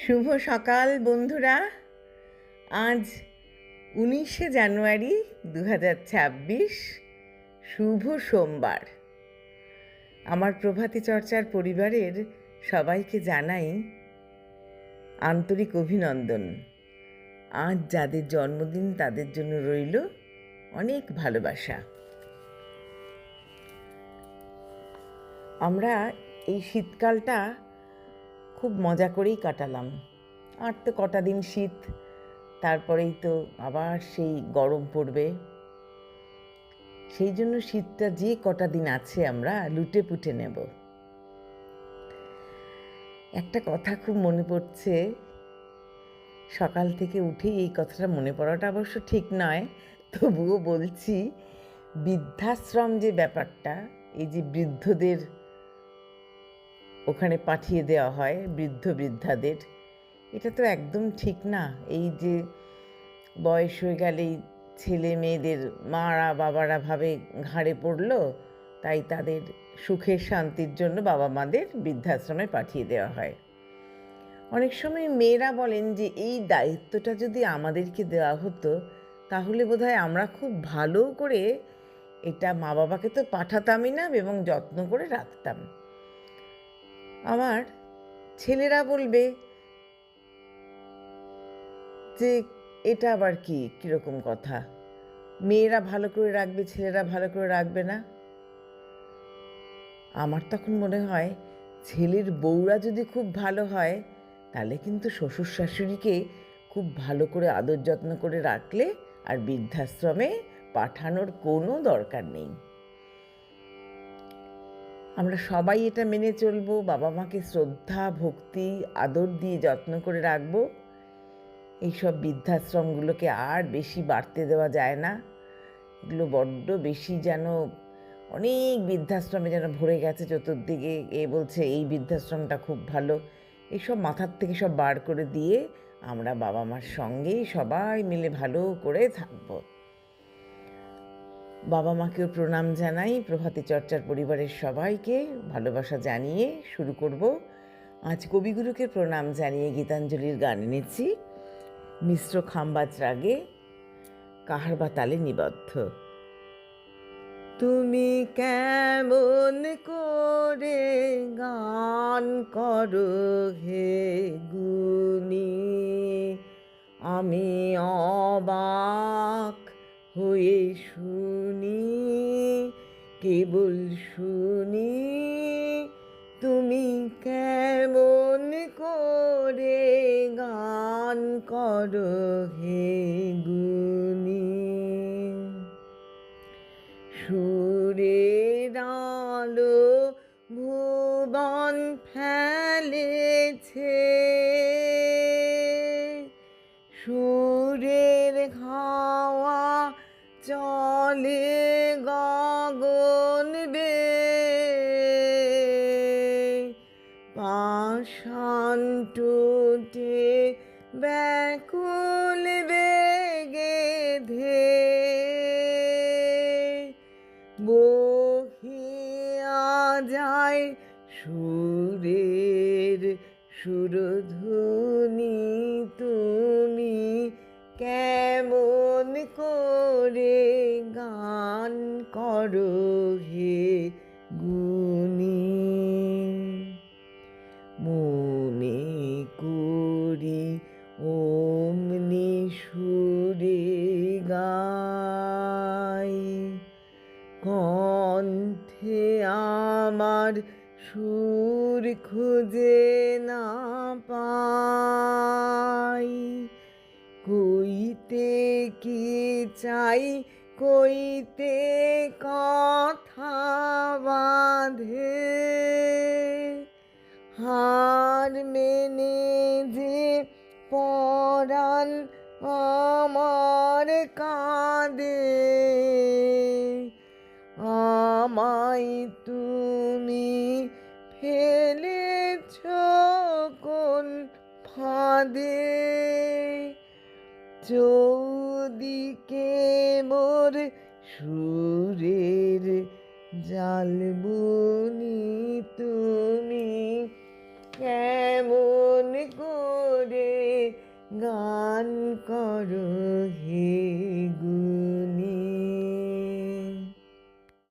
শুভ সকাল বন্ধুরা। আজ 19শে জানুয়ারি 2026, শুভ সোমবার। আমার প্রভাতী চর্চার পরিবারের সবাইকে জানাই আন্তরিক অভিনন্দন। আজ যাদের জন্মদিন তাদের জন্য রইল অনেক ভালোবাসা। আমরা এই শীতকালটা খুব মজা করেই কাটালাম। আর তো কটা দিন শীত, তারপরেই তো আবার সেই গরম পড়বে। সেই জন্য শীতটা যে কটা দিন আছে আমরা লুটে পুটে নেব। একটা কথা খুব মনে পড়ছে, সকাল থেকে উঠেই এই কথাটা মনে পড়াটা অবশ্য ঠিক নয়, তবুও বলছি। বৃদ্ধাশ্রম যে ব্যাপারটা, এই যে বৃদ্ধদের ওখানে পাঠিয়ে দেওয়া হয়, বৃদ্ধ বৃদ্ধাদের, এটা তো একদম ঠিক না। এই যে বয়স হয়ে গেলেই ছেলে মেয়েদের মারা বাবারা ভাবে ঘাড়ে পড়লো, তাই তাদের সুখের শান্তির জন্য বাবা মাদের বৃদ্ধাশ্রমে পাঠিয়ে দেওয়া হয়। অনেক সময় মেয়েরা বলেন যে এই দায়িত্বটা যদি আমাদেরকে দেওয়া হতো তাহলে বোধহয় আমরা খুব ভালো করে এটা মা বাবাকে তো পাঠাতামই না এবং যত্ন করে রাখতাম। আমার ছেলেরা বলবে যে এটা আবার কীরকম কথা, মেয়েরা ভালো করে রাখবে ছেলেরা ভালো করে রাখবে না। আমার তখন মনে হয় ছেলের বউরা যদি খুব ভালো হয় তাহলে কিন্তু শ্বশুর শাশুড়িকে খুব ভালো করে আদর যত্ন করে রাখলে আর বৃদ্ধাশ্রমে পাঠানোর কোনো দরকার নেই। আমরা সবাই এটা মেনে চলবো, বাবা মাকে শ্রদ্ধা ভক্তি আদর দিয়ে যত্ন করে রাখবো। এইসব বৃদ্ধাশ্রমগুলোকে আর বেশি বাড়তে দেওয়া যায় না। এগুলো বড্ড বেশি যেন অনেক বৃদ্ধাশ্রমে যেন ভরে গেছে চতুর্দিকে। বলছে এই বৃদ্ধাশ্রমটা খুব ভালো, এইসব মাথার থেকে সব বার করে দিয়ে আমরা বাবা মার সঙ্গেই সবাই মিলে ভালো করে থাকব। বাবা মাকেও প্রণাম জানাই, প্রভাতী চর্চার পরিবারের সবাইকে ভালোবাসা জানিয়ে শুরু করব। আজ কবিগুরুকে প্রণাম জানিয়ে গীতাঞ্জলির গান এনেছি, মিশ্র খাম্বাজ রাগে, কাহার বা তালে নিবদ্ধ। তুমি কেমন করে গান করো হে গুণী, আমি অবাক হয়ে শুনি, কেবল শুনি। তুমি কেমন করে গান করো হে গুণী, সুরের আলো ভুবন ফেলেছে, সুরের হাওয়া চলে গগন বেয়ে, পাষাণ টুটে ব্যাকুল বেগে বহিয়া যায় সুরের সুরধুনী। তুমি কেমন করে গান করো হে গুণী, মনে করি অমনি সুরে গাই, কণ্ঠে আমার সুর খুঁজে না পাই, কইতে কি চাই কইতে কথা বাঁধে, হার মেনে যে পরাণ আমার কাঁদে, আমায় তুমি ফেলেছ কোন ফাঁদে, চৌদিকে মোর সুরের জাল বুনি। তুমি কেমন করে গান করো